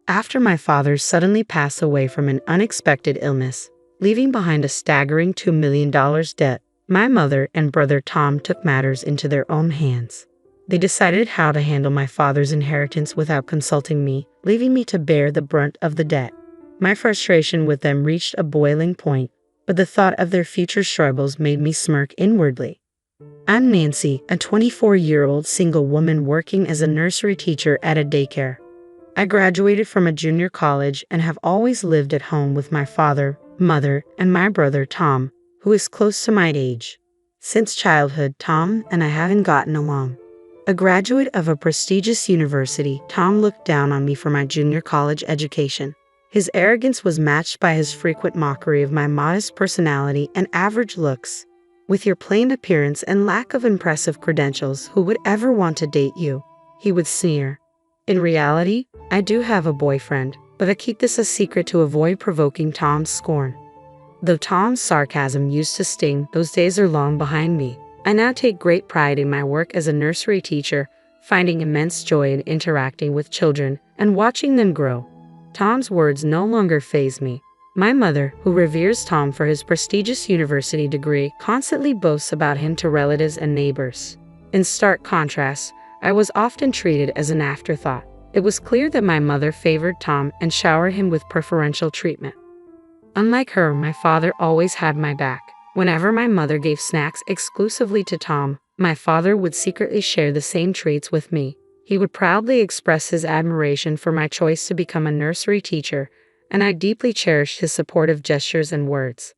After my father suddenly passed away from an unexpected illness, leaving behind a staggering $2 million debt, my mother and brother Tom took matters into their own hands. They decided how to handle my father's inheritance without consulting me, leaving me to bear the brunt of the debt. My frustration with them reached a boiling point, but the thought of their future struggles made me smirk inwardly. I'm Nancy, a 24-year-old single woman working as a nursery teacher at a daycare. I graduated from a junior college and have always lived at home with my father, mother, and my brother Tom, who is close to my age. Since childhood, Tom and I haven't gotten along. A graduate of a prestigious university, Tom looked down on me for my junior college education. His arrogance was matched by his frequent mockery of my modest personality and average looks. With your plain appearance and lack of impressive credentials, who would ever want to date you? He would sneer. In reality, I do have a boyfriend, but I keep this a secret to avoid provoking Tom's scorn. Though Tom's sarcasm used to sting, those days are long behind me. I now take great pride in my work as a nursery teacher, finding immense joy in interacting with children and watching them grow. Tom's words no longer faze me. My mother, who reveres Tom for his prestigious university degree, constantly boasts about him to relatives and neighbors. In stark contrast, I was often treated as an afterthought. It was clear that my mother favored Tom and showered him with preferential treatment. Unlike her, my father always had my back. Whenever my mother gave snacks exclusively to Tom, my father would secretly share the same treats with me. He would proudly express his admiration for my choice to become a nursery teacher, and I deeply cherished his supportive gestures and words.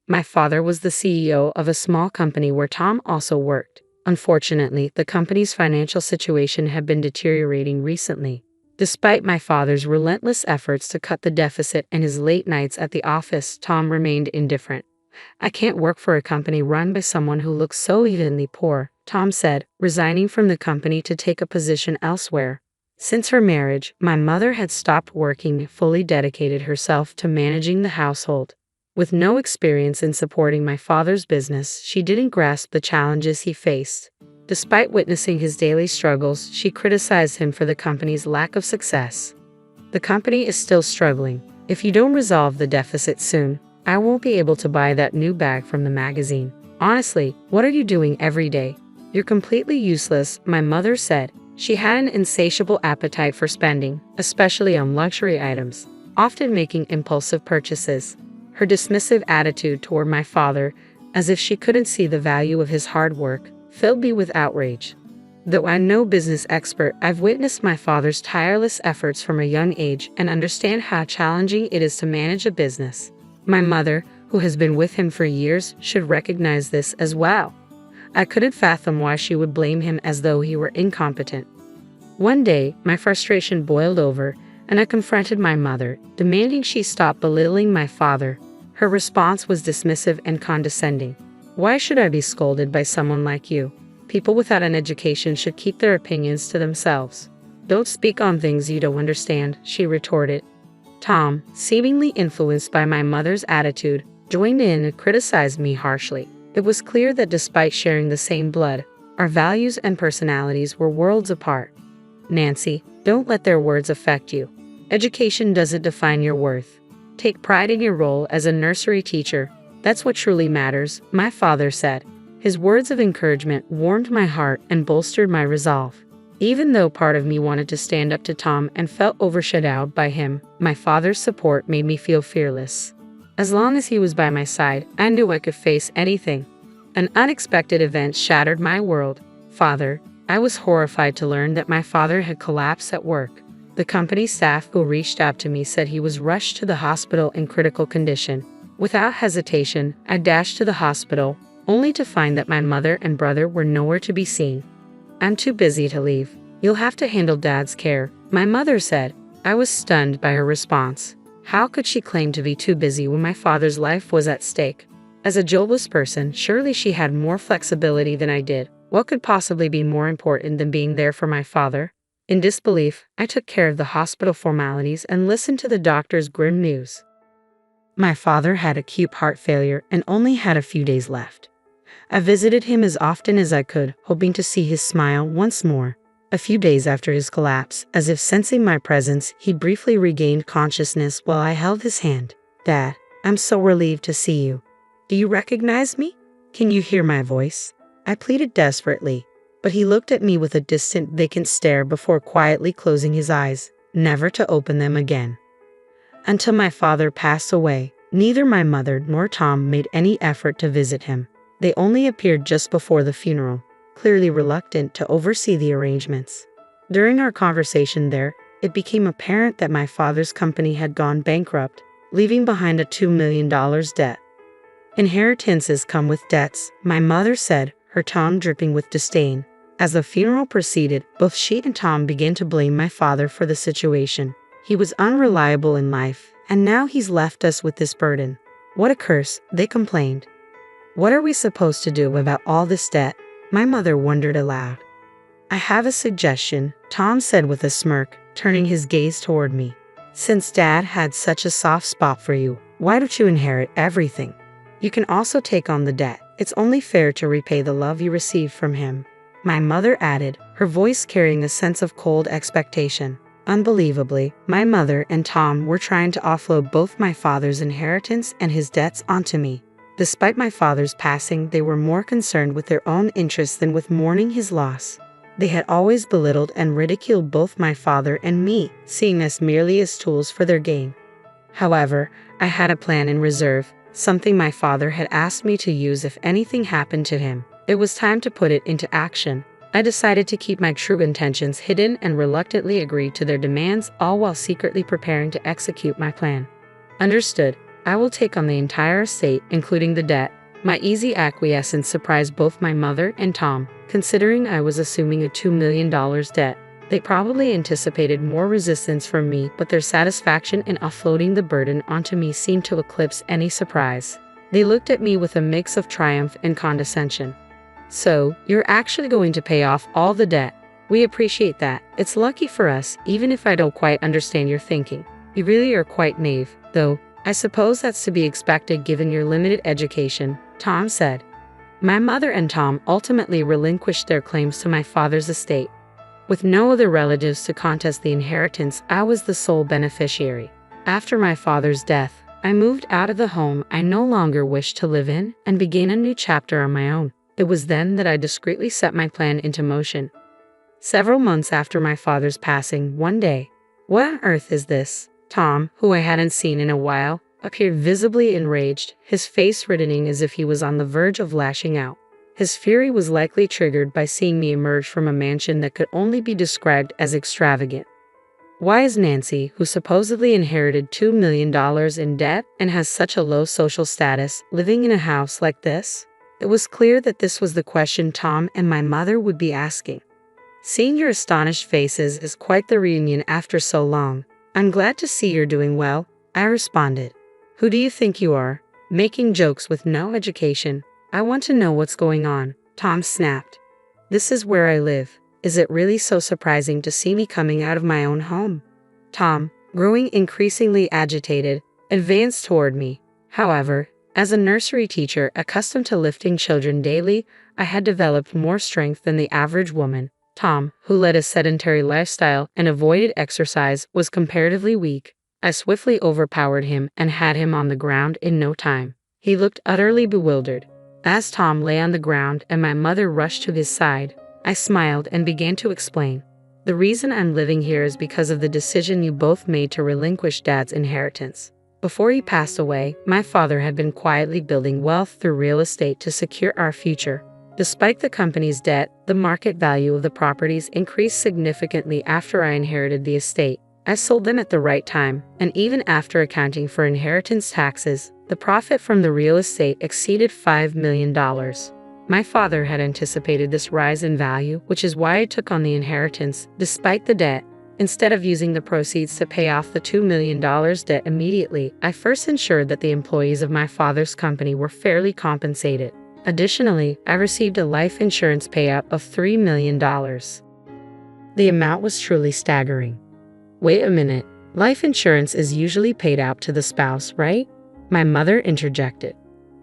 My father was the CEO of a small company where Tom also worked. Unfortunately, the company's financial situation had been deteriorating recently. Despite my father's relentless efforts to cut the deficit and his late nights at the office, Tom remained indifferent. I can't work for a company run by someone who looks so evenly poor, Tom said, resigning from the company to take a position elsewhere. Since her marriage, my mother had stopped working and fully dedicated herself to managing the household. With no experience in supporting my father's business, she didn't grasp the challenges he faced. Despite witnessing his daily struggles, she criticized him for the company's lack of success. The company is still struggling. If you don't resolve the deficit soon, I won't be able to buy that new bag from the magazine. Honestly, what are you doing every day? You're completely useless, my mother said. She had an insatiable appetite for spending, especially on luxury items, often making impulsive purchases. Her dismissive attitude toward my father, as if she couldn't see the value of his hard work, filled me with outrage. Though I'm no business expert, I've witnessed my father's tireless efforts from a young age and understand how challenging it is to manage a business. My mother, who has been with him for years, should recognize this as well. I couldn't fathom why she would blame him as though he were incompetent. One day, my frustration boiled over, and I confronted my mother, demanding she stop belittling my father. Her response was dismissive and condescending. Why should I be scolded by someone like you? People without an education should keep their opinions to themselves. Don't speak on things you don't understand, she retorted. Tom, seemingly influenced by my mother's attitude, joined in and criticized me harshly. It was clear that despite sharing the same blood, our values and personalities were worlds apart. Nancy, don't let their words affect you. Education doesn't define your worth. Take pride in your role as a nursery teacher. That's what truly matters, my father said. His words of encouragement warmed my heart and bolstered my resolve. Even though part of me wanted to stand up to Tom and felt overshadowed by him, my father's support made me feel fearless. As long as he was by my side, I knew I could face anything. An unexpected event shattered my world. Father, I was horrified to learn that my father had collapsed at work. The company staff who reached out to me said he was rushed to the hospital in critical condition. Without hesitation, I dashed to the hospital, only to find that my mother and brother were nowhere to be seen. I'm too busy to leave. You'll have to handle Dad's care, my mother said. I was stunned by her response. How could she claim to be too busy when my father's life was at stake? As a jobless person, surely she had more flexibility than I did. What could possibly be more important than being there for my father? In disbelief, I took care of the hospital formalities and listened to the doctor's grim news. My father had acute heart failure and only had a few days left. I visited him as often as I could, hoping to see his smile once more. A few days after his collapse, as if sensing my presence, he briefly regained consciousness while I held his hand. "Dad, I'm so relieved to see you. Do you recognize me? Can you hear my voice?" I pleaded desperately, but he looked at me with a distant, vacant stare before quietly closing his eyes, never to open them again. Until my father passed away, neither my mother nor Tom made any effort to visit him. They only appeared just before the funeral, clearly reluctant to oversee the arrangements. During our conversation there, it became apparent that my father's company had gone bankrupt, leaving behind a $2 million debt. "Inheritances come with debts," my mother said, her tone dripping with disdain. As the funeral proceeded, both she and Tom began to blame my father for the situation. "He was unreliable in life, and now he's left us with this burden. What a curse," they complained. "What are we supposed to do about all this debt?" my mother wondered aloud. "I have a suggestion," Tom said with a smirk, turning his gaze toward me. "Since Dad had such a soft spot for you, why don't you inherit everything? You can also take on the debt. It's only fair to repay the love you received from him," my mother added, her voice carrying a sense of cold expectation. Unbelievably, my mother and Tom were trying to offload both my father's inheritance and his debts onto me. Despite my father's passing, they were more concerned with their own interests than with mourning his loss. They had always belittled and ridiculed both my father and me, seeing us merely as tools for their gain. However, I had a plan in reserve, something my father had asked me to use if anything happened to him. It was time to put it into action. I decided to keep my true intentions hidden and reluctantly agreed to their demands, all while secretly preparing to execute my plan. "Understood. I will take on the entire estate, including the debt." My easy acquiescence surprised both my mother and Tom, considering I was assuming a $2 million debt. They probably anticipated more resistance from me, but their satisfaction in offloading the burden onto me seemed to eclipse any surprise. They looked at me with a mix of triumph and condescension. "So, you're actually going to pay off all the debt? We appreciate that. It's lucky for us, even if I don't quite understand your thinking. You really are quite naive, though. I suppose that's to be expected given your limited education," Tom said. My mother and Tom ultimately relinquished their claims to my father's estate. With no other relatives to contest the inheritance, I was the sole beneficiary. After my father's death, I moved out of the home I no longer wished to live in and began a new chapter on my own. It was then that I discreetly set my plan into motion. Several months after my father's passing, one day, "What on earth is this?" Tom, who I hadn't seen in a while, appeared visibly enraged, his face reddening as if he was on the verge of lashing out. His fury was likely triggered by seeing me emerge from a mansion that could only be described as extravagant. "Why is Nancy, who supposedly inherited $2 million in debt and has such a low social status, living in a house like this?" It was clear that this was the question Tom and my mother would be asking. "Seeing your astonished faces is quite the reunion after so long. I'm glad to see you're doing well," I responded. "Who do you think you are? Making jokes with no education. I want to know what's going on," Tom snapped. "This is where I live. Is it really so surprising to see me coming out of my own home?" Tom, growing increasingly agitated, advanced toward me. However, as a nursery teacher accustomed to lifting children daily, I had developed more strength than the average woman. Tom, who led a sedentary lifestyle and avoided exercise, was comparatively weak. I swiftly overpowered him and had him on the ground in no time. He looked utterly bewildered. As Tom lay on the ground and my mother rushed to his side, I smiled and began to explain. "The reason I'm living here is because of the decision you both made to relinquish Dad's inheritance. Before he passed away, my father had been quietly building wealth through real estate to secure our future. Despite the company's debt, the market value of the properties increased significantly after I inherited the estate. I sold them at the right time, and even after accounting for inheritance taxes, the profit from the real estate exceeded $5 million. My father had anticipated this rise in value, which is why I took on the inheritance, despite the debt. Instead of using the proceeds to pay off the $2 million debt immediately, I first ensured that the employees of my father's company were fairly compensated. Additionally, I received a life insurance payout of $3 million. The amount was truly staggering. Wait a minute, life insurance is usually paid out to the spouse, right? My mother interjected.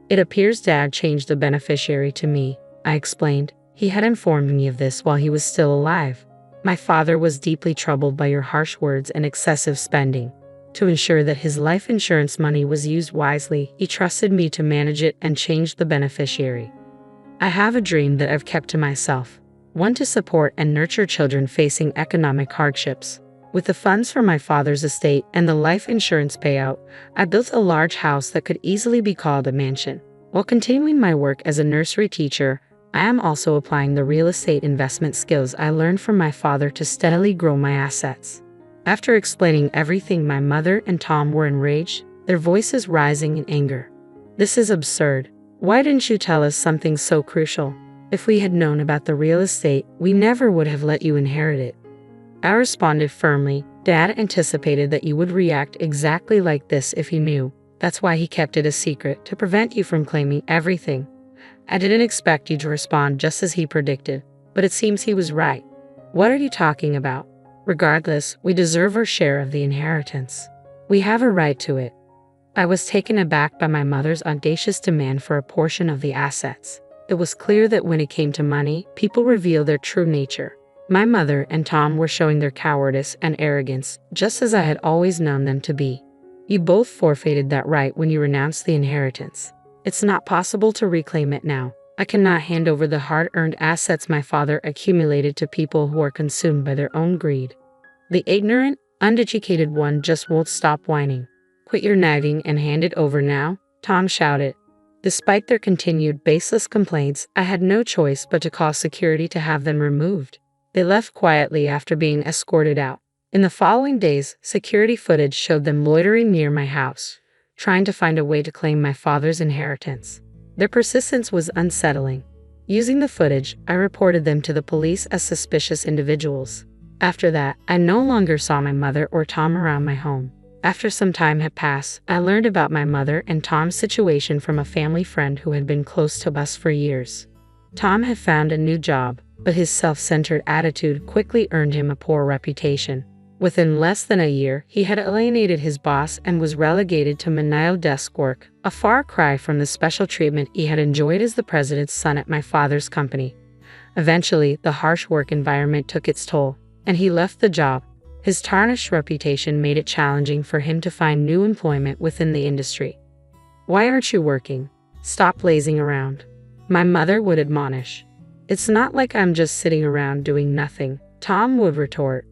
It appears Dad changed the beneficiary to me, I explained. He had informed me of this while he was still alive. My father was deeply troubled by your harsh words and excessive spending. To ensure that his life insurance money was used wisely, he trusted me to manage it and change the beneficiary. I have a dream that I've kept to myself, one to support and nurture children facing economic hardships. With the funds from my father's estate and the life insurance payout, I built a large house that could easily be called a mansion. While continuing my work as a nursery teacher, I am also applying the real estate investment skills I learned from my father to steadily grow my assets. After explaining everything, my mother and Tom were enraged, their voices rising in anger. "This is absurd. Why didn't you tell us something so crucial? If we had known about the real estate, we never would have let you inherit it." I responded firmly, "Dad anticipated that you would react exactly like this if he knew. That's why he kept it a secret, to prevent you from claiming everything." I didn't expect you to respond just as he predicted, but it seems he was right. "What are you talking about? Regardless, we deserve our share of the inheritance. We have a right to it." I was taken aback by my mother's audacious demand for a portion of the assets. It was clear that when it came to money, people reveal their true nature. My mother and Tom were showing their cowardice and arrogance, just as I had always known them to be. "You both forfeited that right when you renounced the inheritance. It's not possible to reclaim it now. I cannot hand over the hard-earned assets my father accumulated to people who are consumed by their own greed." The ignorant, uneducated one just won't stop whining. "Quit your nagging and hand it over now," Tom shouted. Despite their continued baseless complaints, I had no choice but to call security to have them removed. They left quietly after being escorted out. In the following days, security footage showed them loitering near my house, trying to find a way to claim my father's inheritance. Their persistence was unsettling. Using the footage, I reported them to the police as suspicious individuals. After that, I no longer saw my mother or Tom around my home. After some time had passed, I learned about my mother and Tom's situation from a family friend who had been close to us for years. Tom had found a new job, but his self-centered attitude quickly earned him a poor reputation. Within less than a year, he had alienated his boss and was relegated to menial desk work, a far cry from the special treatment he had enjoyed as the president's son at my father's company. Eventually, the harsh work environment took its toll, and he left the job. His tarnished reputation made it challenging for him to find new employment within the industry. "Why aren't you working? Stop lazing around," my mother would admonish. "It's not like I'm just sitting around doing nothing," Tom would retort.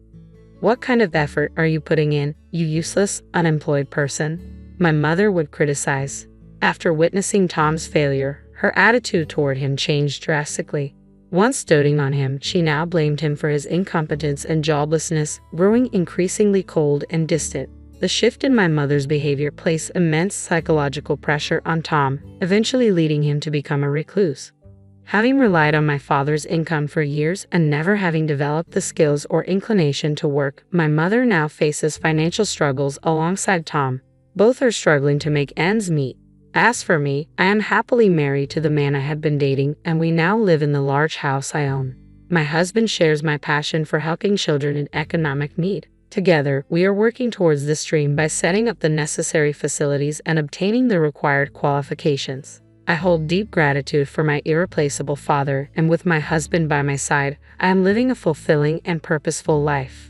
"What kind of effort are you putting in, you useless, unemployed person?" my mother would criticize. After witnessing Tom's failure, her attitude toward him changed drastically. Once doting on him, she now blamed him for his incompetence and joblessness, growing increasingly cold and distant. The shift in my mother's behavior placed immense psychological pressure on Tom, eventually leading him to become a recluse. Having relied on my father's income for years and never having developed the skills or inclination to work, my mother now faces financial struggles alongside Tom. Both are struggling to make ends meet. As for me, I am happily married to the man I had been dating, and we now live in the large house I own. My husband shares my passion for helping children in economic need. Together, we are working towards this dream by setting up the necessary facilities and obtaining the required qualifications. I hold deep gratitude for my irreplaceable father, and with my husband by my side, I am living a fulfilling and purposeful life.